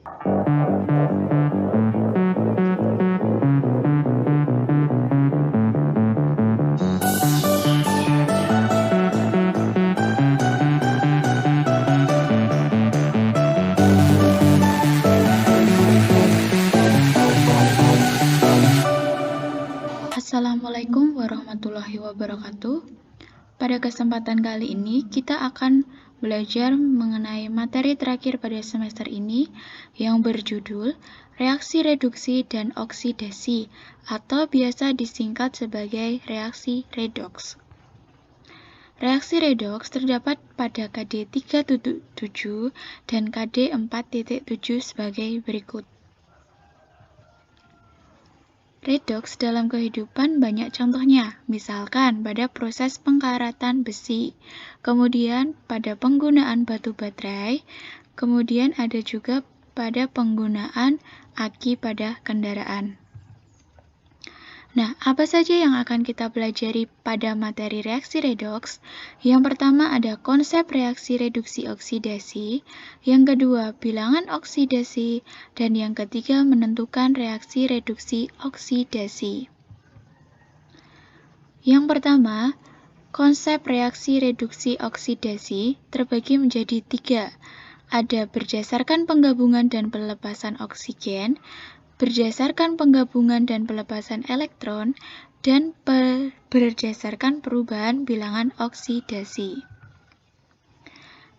Assalamualaikum warahmatullahi wabarakatuh. Pada kesempatan kali ini, kita akan belajar mengenai materi terakhir pada semester ini yang berjudul reaksi reduksi dan oksidasi atau biasa disingkat sebagai reaksi redoks. Reaksi redoks terdapat pada KD 3.7 dan KD 4.7 sebagai berikut. Redoks dalam kehidupan banyak contohnya, misalkan pada proses pengkaratan besi, kemudian pada penggunaan batu baterai, kemudian ada juga pada penggunaan aki pada kendaraan. Nah, apa saja yang akan kita pelajari pada materi reaksi redoks? Yang pertama ada konsep reaksi reduksi oksidasi, yang kedua bilangan oksidasi, dan yang ketiga menentukan reaksi reduksi oksidasi. Yang pertama, konsep reaksi reduksi oksidasi terbagi menjadi 3. Ada berdasarkan penggabungan dan pelepasan oksigen, berdasarkan penggabungan dan pelepasan elektron, dan berdasarkan perubahan bilangan oksidasi.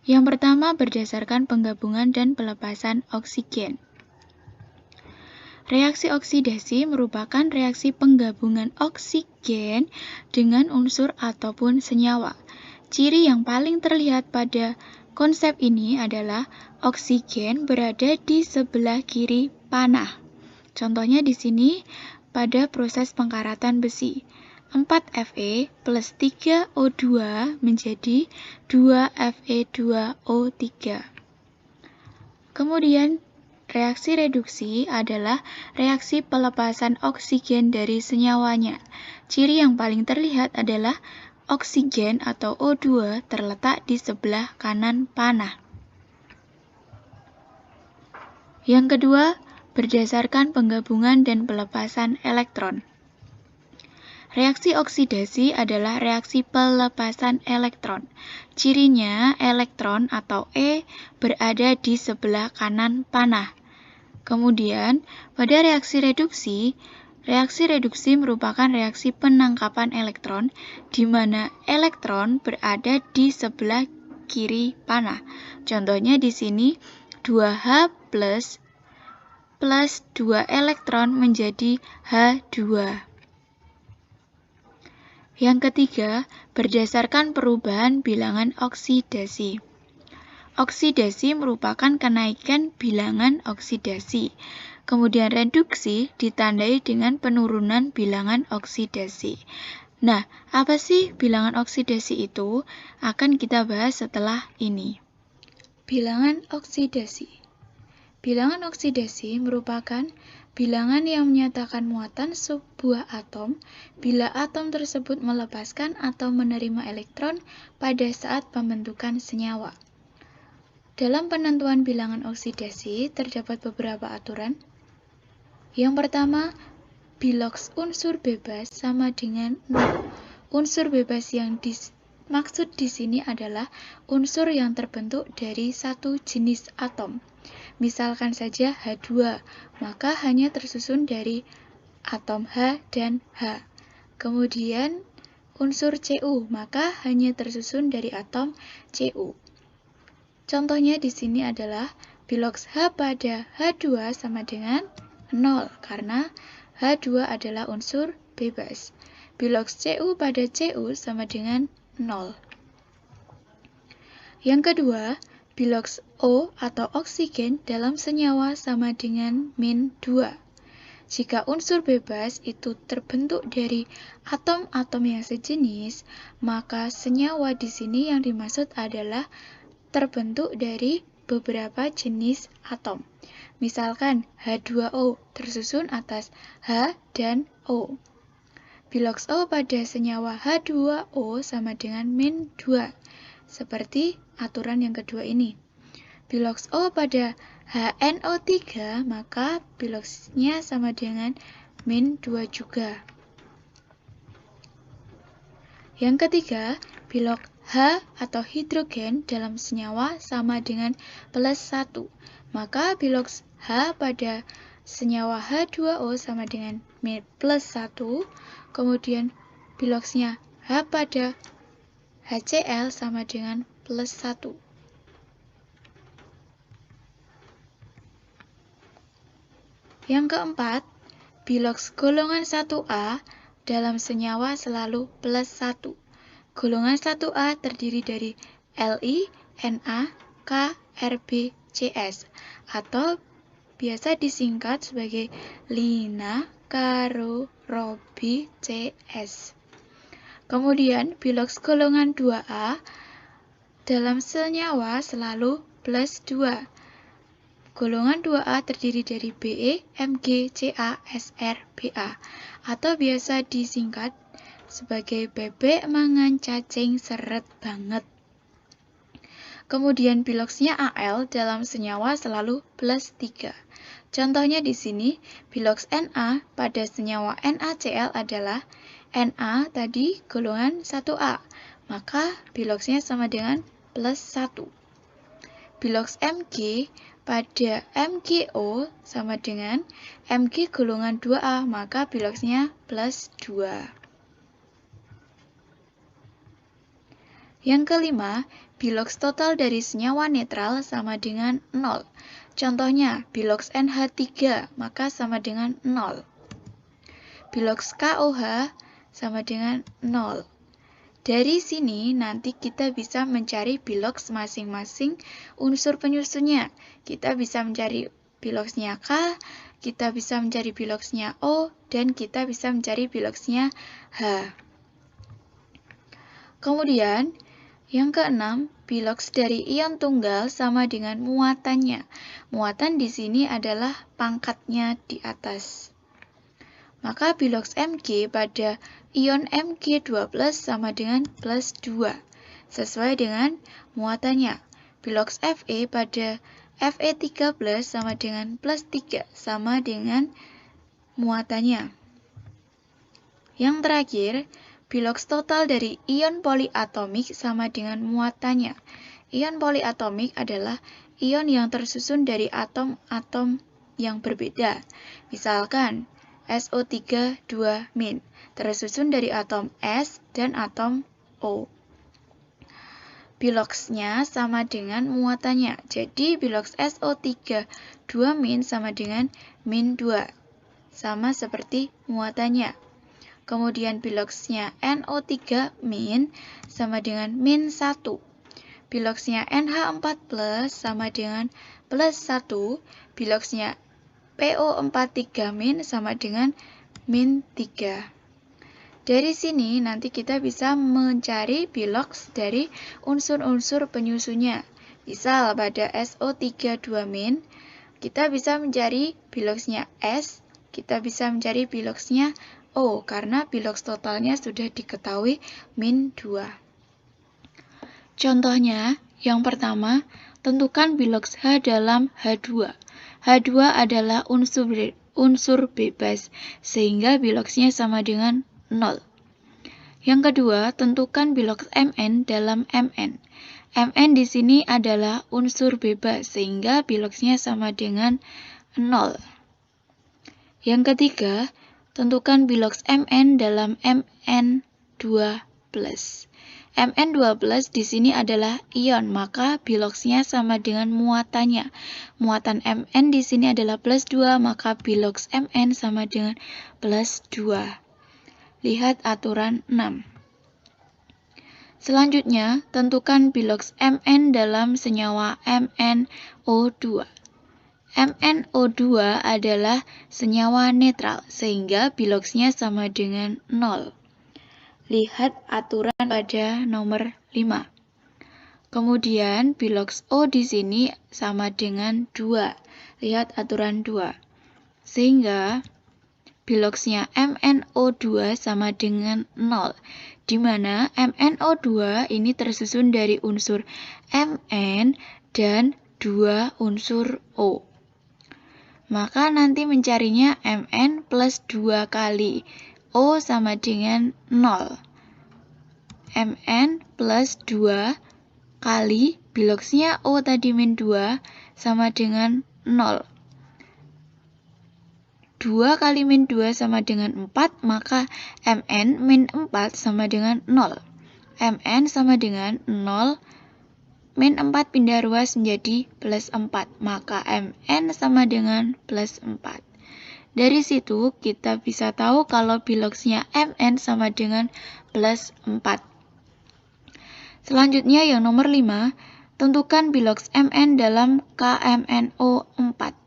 Yang pertama berdasarkan penggabungan dan pelepasan oksigen. Reaksi oksidasi merupakan reaksi penggabungan oksigen dengan unsur ataupun senyawa. Ciri yang paling terlihat pada konsep ini adalah oksigen berada di sebelah kiri panah. Contohnya di sini pada proses pengkaratan besi. 4Fe plus 3O2 menjadi 2Fe2O3. Kemudian reaksi reduksi adalah reaksi pelepasan oksigen dari senyawanya. Ciri yang paling terlihat adalah oksigen atau O2 terletak di sebelah kanan panah. Yang kedua, berdasarkan penggabungan dan pelepasan elektron. Reaksi oksidasi adalah reaksi pelepasan elektron. Cirinya elektron atau E berada di sebelah kanan panah. Kemudian, pada reaksi reduksi merupakan reaksi penangkapan elektron di mana elektron berada di sebelah kiri panah. Contohnya di sini 2H plus 2 elektron menjadi H2. Yang ketiga, berdasarkan perubahan bilangan oksidasi. Oksidasi merupakan kenaikan bilangan oksidasi. Kemudian reduksi ditandai dengan penurunan bilangan oksidasi. Nah, apa sih bilangan oksidasi itu? Akan kita bahas setelah ini. Bilangan oksidasi. Bilangan oksidasi merupakan bilangan yang menyatakan muatan sebuah atom bila atom tersebut melepaskan atau menerima elektron pada saat pembentukan senyawa. Dalam penentuan bilangan oksidasi terdapat beberapa aturan. Yang pertama, biloks unsur bebas sama dengan 0. Unsur bebas yang dimaksud di sini adalah unsur yang terbentuk dari satu jenis atom. Misalkan saja H2, maka hanya tersusun dari atom H dan H. Kemudian unsur Cu, maka hanya tersusun dari atom Cu. Contohnya di sini adalah biloks H pada H2 sama dengan 0, karena H2 adalah unsur bebas. Biloks Cu pada Cu sama dengan 0. Yang kedua, biloks O atau oksigen dalam senyawa sama dengan -2. Jika unsur bebas itu terbentuk dari atom-atom yang sejenis, maka senyawa di sini yang dimaksud adalah terbentuk dari beberapa jenis atom. Misalkan H2O tersusun atas H dan O. Biloks O pada senyawa H2O sama dengan -2. Seperti aturan yang kedua ini. Biloks O pada HNO3, maka biloxnya sama dengan min 2 juga. Yang ketiga, bilog H atau hidrogen dalam senyawa sama dengan plus 1. Maka bilogs H pada senyawa H2O sama dengan min plus 1. Kemudian bilogsnya H pada HCl sama dengan plus 1. Yang keempat, bilogs golongan 1A dalam senyawa selalu plus 1. Golongan 1A terdiri dari Li, Na, K, Rb, Cs, atau biasa disingkat sebagai Lina, Karo, Robi, Cs. Kemudian, bilogs golongan 2A dalam senyawa selalu plus 2. Golongan 2A terdiri dari Be, Mg, Ca, Sr, Ba, atau biasa disingkat sebagai bebek mangan cacing seret banget. Kemudian bilogsnya Al dalam senyawa selalu plus 3. Contohnya di sini, bilogs Na pada senyawa NaCl adalah Na tadi golongan 1A, maka bilogsnya sama dengan plus 1. Bilogs Mg pada MgO sama dengan Mg golongan 2A, maka bilogsnya plus 2. Yang kelima, bilogs total dari senyawa netral sama dengan 0. Contohnya, bilogs NH3, maka sama dengan 0. Bilogs KOH sama dengan 0. Dari sini nanti kita bisa mencari bilogs masing-masing unsur penyusunnya. Kita bisa mencari bilogsnya K, kita bisa mencari bilogsnya O, dan kita bisa mencari bilogsnya H. Kemudian, yang keenam, bilogs dari ion tunggal sama dengan muatannya. Muatan di sini adalah pangkatnya di atas. Maka bilogs Mg pada ion Mg2+ sama dengan plus 2, sesuai dengan muatannya. Bilogs Fe pada Fe3+ sama dengan plus 3, sama dengan muatannya. Yang terakhir, bilogs total dari ion poliatomik sama dengan muatannya. Ion poliatomik adalah ion yang tersusun dari atom-atom yang berbeda. Misalkan, SO3 2- tersusun dari atom S dan atom O. Bilogsnya sama dengan muatannya. Jadi bilogs SO3 2- sama dengan min 2. Sama seperti muatannya. Kemudian bilogsnya NO3- sama dengan min 1. Bilogsnya NH4+ sama dengan plus 1. Bilogsnya PO43- sama dengan min 3. Dari sini nanti kita bisa mencari bilogs dari unsur-unsur penyusunnya. Misal pada SO3 2- kita bisa mencari bilogsnya S, kita bisa mencari bilogsnya O, karena bilogs totalnya sudah diketahui min 2. Contohnya, yang pertama, tentukan bilogs H dalam H2. H2 adalah unsur bebas, sehingga bilogsnya sama dengan 0. Yang kedua, tentukan bilogs Mn dalam Mn. Mn di sini adalah unsur bebas, sehingga bilogsnya sama dengan 0. Yang ketiga, tentukan bilogs Mn dalam Mn2+. Mn2+ di sini adalah ion, maka bilogsnya sama dengan muatannya. Muatan Mn di sini adalah plus 2, maka bilogs Mn sama dengan plus 2. Lihat aturan 6. Selanjutnya, tentukan bilogs Mn dalam senyawa MnO2. MnO2 adalah senyawa netral, sehingga bilogsnya sama dengan 0. Lihat aturan pada nomor 5. Kemudian bilogs O di sini sama dengan 2. Lihat aturan 2. Sehingga bilogsnya MnO2 sama dengan 0. Di mana MnO2 ini tersusun dari unsur Mn dan 2 unsur O. Maka nanti mencarinya Mn plus 2 kali O sama dengan 0. Mn plus 2 kali biloxnya O tadi min 2 sama dengan 0. 2 kali min 2 sama dengan 4, maka Mn min 4 sama dengan 0. Mn sama dengan 0, min 4 pindah ruas menjadi plus 4, maka Mn sama dengan plus 4. Dari situ kita bisa tahu kalau biloxnya Mn sama dengan plus 4. Selanjutnya yang nomor 5, tentukan bilox Mn dalam KMNO4.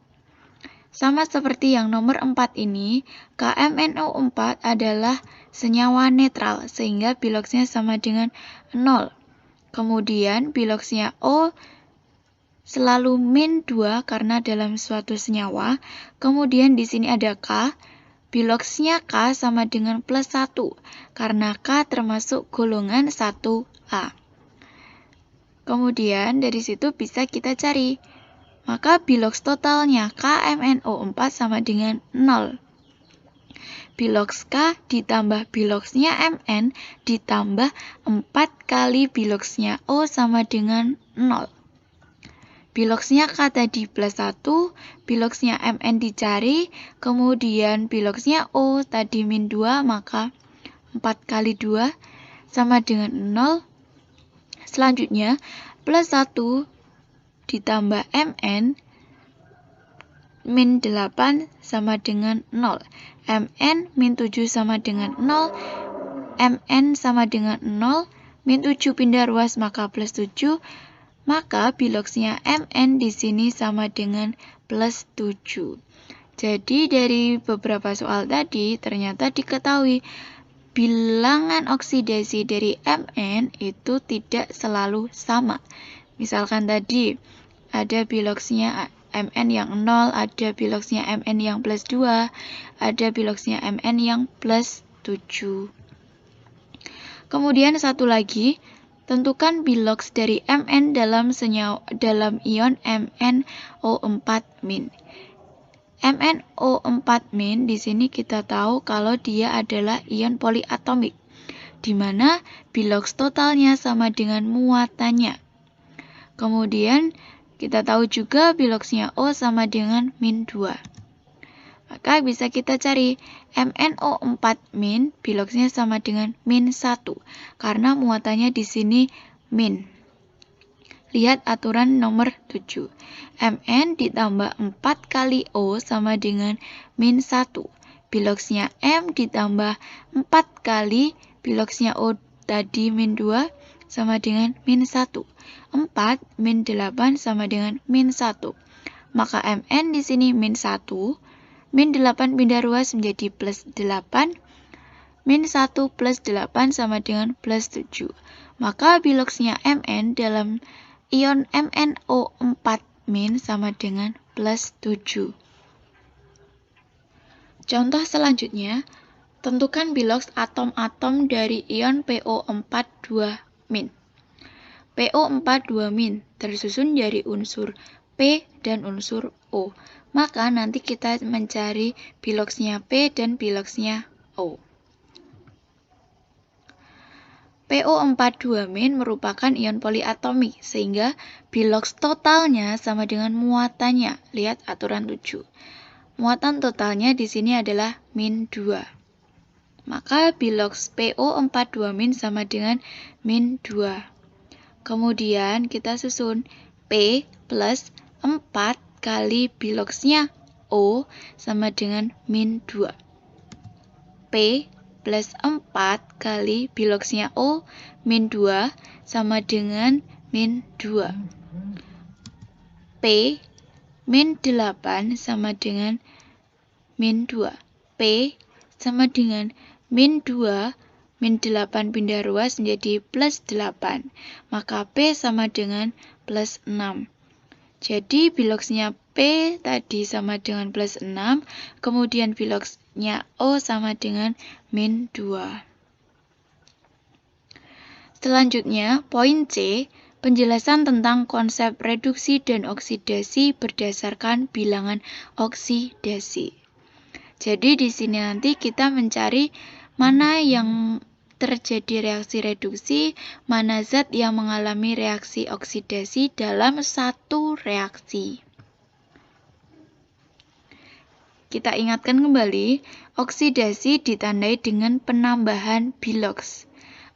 Sama seperti yang nomor 4 ini, KMNO4 adalah senyawa netral sehingga biloxnya sama dengan 0. Kemudian biloxnya O selalu min 2 karena dalam suatu senyawa. Kemudian di sini ada K. Biloxnya K sama dengan plus 1 karena K termasuk golongan 1A. Kemudian dari situ bisa kita cari. Maka bilox totalnya KMNO4 sama dengan 0. Bilox K ditambah biloxnya Mn ditambah 4 kali biloxnya O sama dengan 0. Biloxnya K tadi plus 1, biloxnya Mn dicari, kemudian biloxnya O tadi min 2, maka 4 kali 2 sama dengan 0. Selanjutnya, plus 1 ditambah Mn min 8 sama dengan 0. Mn min 7 sama dengan 0. Mn sama dengan 0. Min 7 pindah ruas maka plus 7. Maka biloxnya Mn di sini sama dengan plus 7. Jadi dari beberapa soal tadi ternyata diketahui bilangan oksidasi dari Mn itu tidak selalu sama. Misalkan tadi ada biloxnya Mn yang 0, ada biloxnya Mn yang plus 2, ada biloxnya Mn yang plus 7. Kemudian satu lagi, tentukan bilox dari Mn dalam ion MnO4-. MnO4- di sini kita tahu kalau dia adalah ion poliatomik, di mana bilox totalnya sama dengan muatannya. Kemudian kita tahu juga biloxnya O sama dengan min 2. Maka bisa kita cari MnO4- biloxnya sama dengan min 1 karena muatannya di sini min. Lihat aturan nomor 7. Mn ditambah 4 kali O sama dengan min 1. Biloxnya M ditambah 4 kali biloxnya O tadi min 2 sama dengan min 1. 4 min 8 sama dengan min 1. Maka Mn di sini min 1. Min 8 pindah ruas menjadi plus 8. Min 1 plus 8 sama dengan plus 7. Maka biloxnya Mn dalam ion MnO4- sama dengan plus 7. Contoh selanjutnya, tentukan bilox atom-atom dari ion PO4-2-. PO4-2- tersusun dari unsur P dan unsur O. Maka nanti kita mencari biloxnya P dan biloxnya O. PO4-2- merupakan ion poliatomik, sehingga bilox totalnya sama dengan muatannya. Lihat aturan 7. Muatan totalnya di sini adalah min 2. Maka bilox PO4-2- sama dengan min 2. Kemudian kita susun P plus 4 kali biloxnya O sama dengan min 2. P plus 4 kali biloxnya O min 2 sama dengan min 2. P min 8 sama dengan min 2. P sama dengan min 2, min 8 pindah ruas menjadi plus 8. Maka P sama dengan plus 6. Jadi biloxnya P tadi sama dengan plus 6, kemudian biloxnya O sama dengan min 2. Selanjutnya, poin C, Penjelasan tentang konsep reduksi dan oksidasi berdasarkan bilangan oksidasi. Jadi di sini nanti kita mencari mana yang terjadi reaksi reduksi, mana zat yang mengalami reaksi oksidasi dalam satu reaksi. Kita ingatkan kembali, oksidasi ditandai dengan penambahan biloks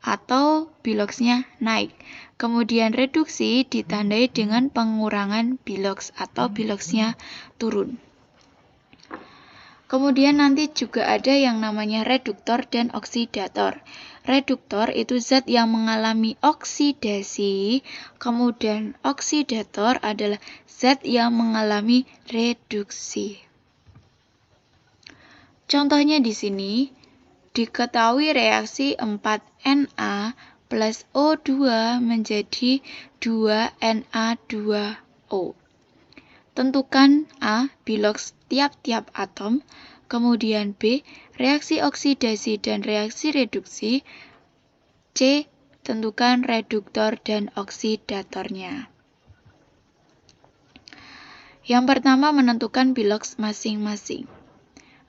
atau biloksnya naik. Kemudian reduksi ditandai dengan pengurangan biloks atau biloksnya turun. Kemudian nanti juga ada yang namanya reduktor dan oksidator. Reduktor itu zat yang mengalami oksidasi, kemudian oksidator adalah zat yang mengalami reduksi. Contohnya di sini, diketahui reaksi 4Na plus O2 menjadi 2Na2O. Tentukan A, biloks tiap-tiap atom, kemudian B, reaksi oksidasi dan reaksi reduksi, C, tentukan reduktor dan oksidatornya. Yang pertama menentukan biloks masing-masing.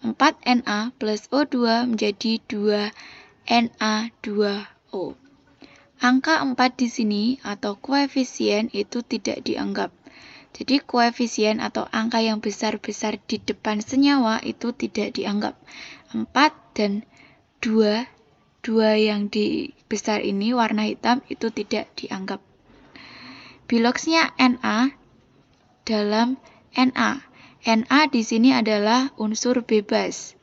4Na plus O2 menjadi 2Na2O. Angka 4 di sini atau koefisien itu tidak dianggap. Jadi koefisien atau angka yang besar-besar di depan senyawa itu tidak dianggap. 4 dan 2 yang di besar ini warna hitam itu tidak dianggap. Biloksnya Na dalam Na. Na di sini adalah unsur bebas.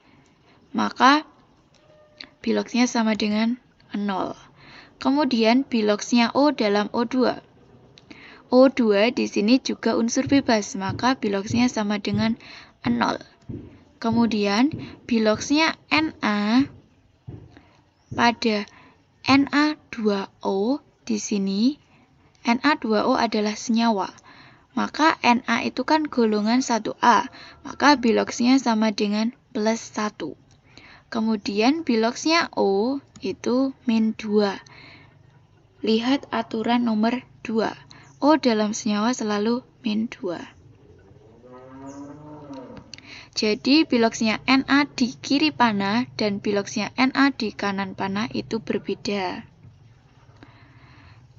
Maka biloksnya sama dengan 0. Kemudian biloksnya O dalam O2. O2 di sini juga unsur bebas, maka biloksnya sama dengan 0. Kemudian biloksnya Na pada Na2O di sini, Na2O adalah senyawa. Maka Na itu kan golongan 1A, maka biloksnya sama dengan plus 1. Kemudian biloksnya O itu min 2. Lihat aturan nomor 2. O dalam senyawa selalu min 2. Jadi biloksnya Na di kiri panah dan biloksnya Na di kanan panah itu berbeda.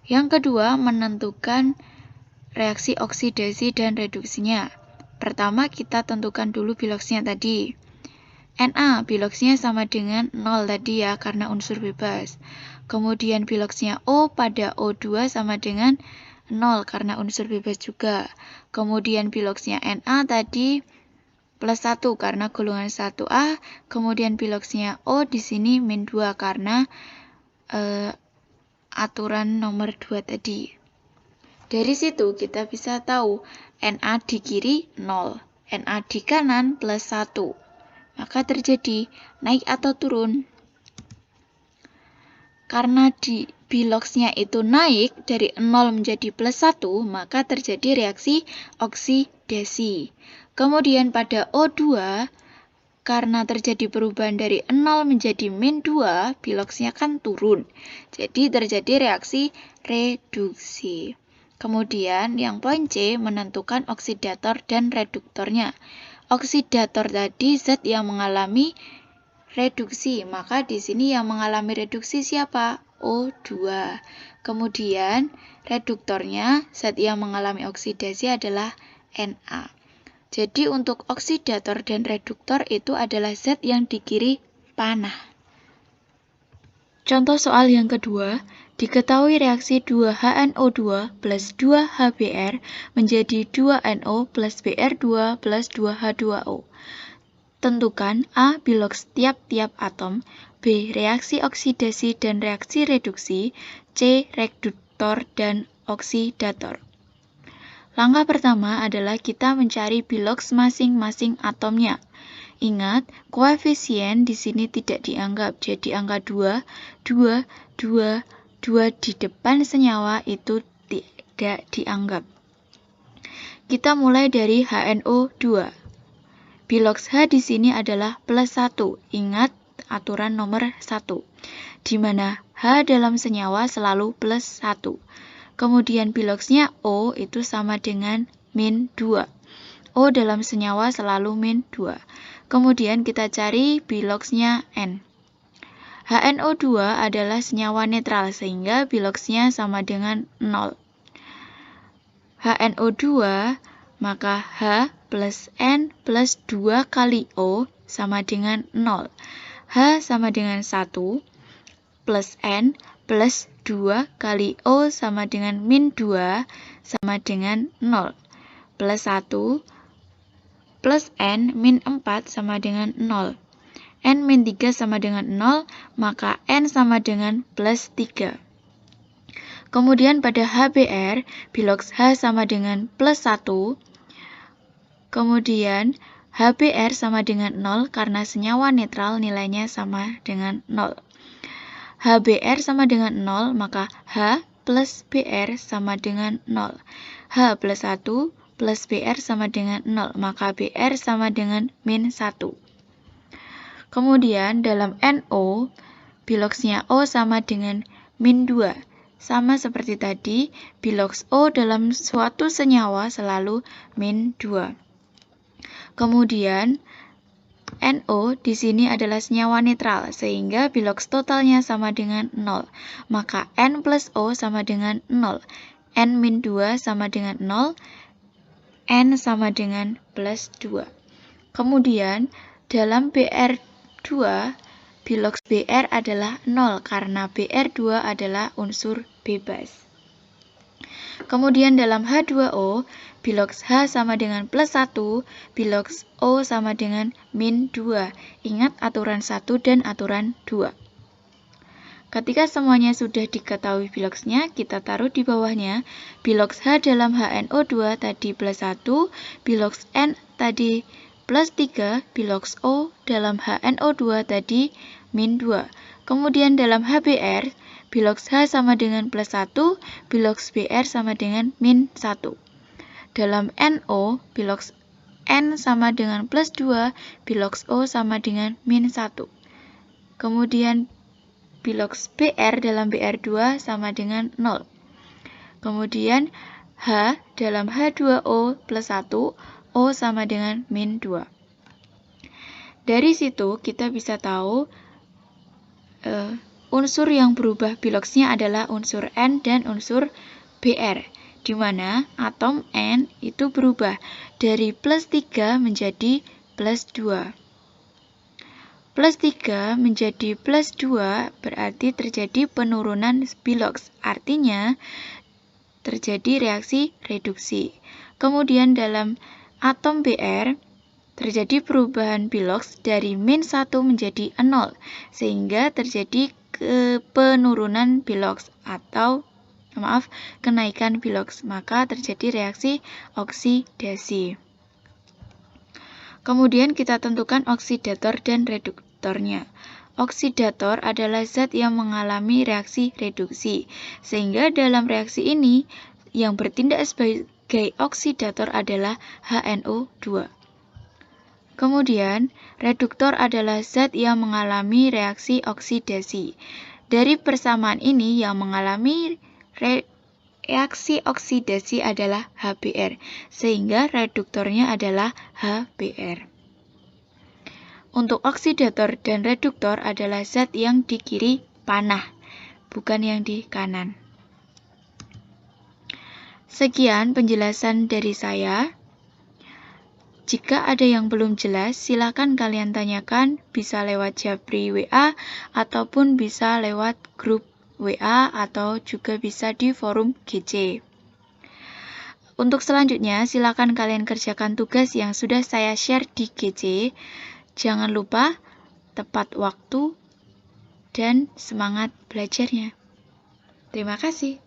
Yang kedua, menentukan reaksi oksidasi dan reduksinya. Pertama kita tentukan dulu biloksnya tadi. Na biloksnya sama dengan 0 tadi ya karena unsur bebas. Kemudian biloksnya O pada O2 sama dengan 0 karena unsur bebas juga. Kemudian biloksnya Na tadi plus 1 karena golongan 1A. Kemudian biloksnya O di sini min 2 karena aturan nomor 2 tadi. Dari situ kita bisa tahu Na di kiri 0, Na di kanan plus 1. Maka terjadi naik atau turun. Karena di biloksnya itu naik dari 0 menjadi plus 1, maka terjadi reaksi oksidasi. Kemudian pada O2, karena terjadi perubahan dari 0 menjadi min 2, biloksnya kan turun. Jadi terjadi reaksi reduksi. Kemudian yang poin C menentukan oksidator dan reduktornya. Oksidator tadi zat yang mengalami reduksi, maka di sini yang mengalami reduksi siapa? O2. Kemudian reduktornya zat yang mengalami oksidasi adalah Na. Jadi untuk oksidator dan reduktor itu adalah zat yang di kiri panah. Contoh soal yang kedua, diketahui reaksi 2HNO2 plus 2HBr menjadi 2NO plus Br2 plus 2H2O. Tentukan A. biloks tiap-tiap atom, B. reaksi oksidasi dan reaksi reduksi, C. reduktor dan oksidator. Langkah pertama adalah kita mencari biloks masing-masing atomnya. Ingat, koefisien di sini tidak dianggap, jadi angka 2 di depan senyawa itu tidak dianggap. Kita mulai dari HNO2. Biloks H di sini adalah plus 1. Ingat aturan nomor 1. Di mana H dalam senyawa selalu plus 1. Kemudian biloxnya O itu sama dengan min 2. O dalam senyawa selalu min 2. Kemudian kita cari biloxnya N. HNO2 adalah senyawa netral sehingga biloxnya sama dengan 0. HNO2 maka H plus N plus 2 kali O sama dengan 0. H sama dengan 1 plus N plus 2 kali O sama dengan min 2 sama dengan 0. Plus 1 plus N min 4 sama dengan 0. N min 3 sama dengan 0, maka N sama dengan plus 3. Kemudian pada HBr, bilox H sama dengan plus 1. Kemudian HBr sama dengan 0 karena senyawa netral nilainya sama dengan 0. HBr sama dengan 0, maka H plus Br sama dengan 0. H plus 1 plus Br sama dengan 0, maka Br sama dengan min 1. Kemudian dalam NO, biloxnya O sama dengan min 2. Sama seperti tadi, bilox O dalam suatu senyawa selalu min 2. Kemudian NO di sini adalah senyawa netral, sehingga bilox totalnya sama dengan 0. Maka N plus O sama dengan 0. N min 2 sama dengan 0. N sama dengan plus 2. Kemudian dalam BR2, bilox Br adalah 0 karena Br2 adalah unsur bebas. Kemudian dalam H2O, bilox H sama dengan plus 1, bilox O sama dengan min 2. Ingat aturan 1 dan aturan 2. Ketika semuanya sudah diketahui biloxnya, kita taruh di bawahnya. Bilox H dalam HNO2 tadi plus 1, bilox N tadi plus 3, bilox O dalam HNO2 tadi min 2. Kemudian dalam HBr, bilox H sama dengan plus 1, bilox Br sama dengan min 1. Dalam NO, bilox N sama dengan plus 2, bilox O sama dengan min 1. Kemudian bilox Br dalam Br2 sama dengan 0. Kemudian H dalam H2O plus 1, O sama dengan min 2. Dari situ kita bisa tahu unsur yang berubah biloxnya adalah unsur N dan unsur Br, di mana atom N itu berubah dari plus 3 menjadi plus 2. Plus 3 menjadi plus 2 berarti terjadi penurunan bilox, artinya terjadi reaksi reduksi. Kemudian dalam atom Br terjadi perubahan bilox dari min 1 menjadi 0, sehingga terjadi penurunan bilox atau kenaikan bilox, maka terjadi reaksi oksidasi. Kemudian kita tentukan oksidator dan reduktornya. Oksidator adalah zat yang mengalami reaksi reduksi, sehingga dalam reaksi ini yang bertindak sebagai oksidator adalah HNO2. Kemudian, reduktor adalah zat yang mengalami reaksi oksidasi. Dari persamaan ini yang mengalami reaksi oksidasi adalah HBr, sehingga reduktornya adalah HBr. Untuk oksidator dan reduktor adalah zat yang di kiri panah, bukan yang di kanan. Sekian penjelasan dari saya. Jika ada yang belum jelas, silakan kalian tanyakan, bisa lewat Japri WA ataupun bisa lewat grup WA atau juga bisa di forum GC. Untuk selanjutnya, silakan kalian kerjakan tugas yang sudah saya share di GC. Jangan lupa tepat waktu dan semangat belajarnya. Terima kasih.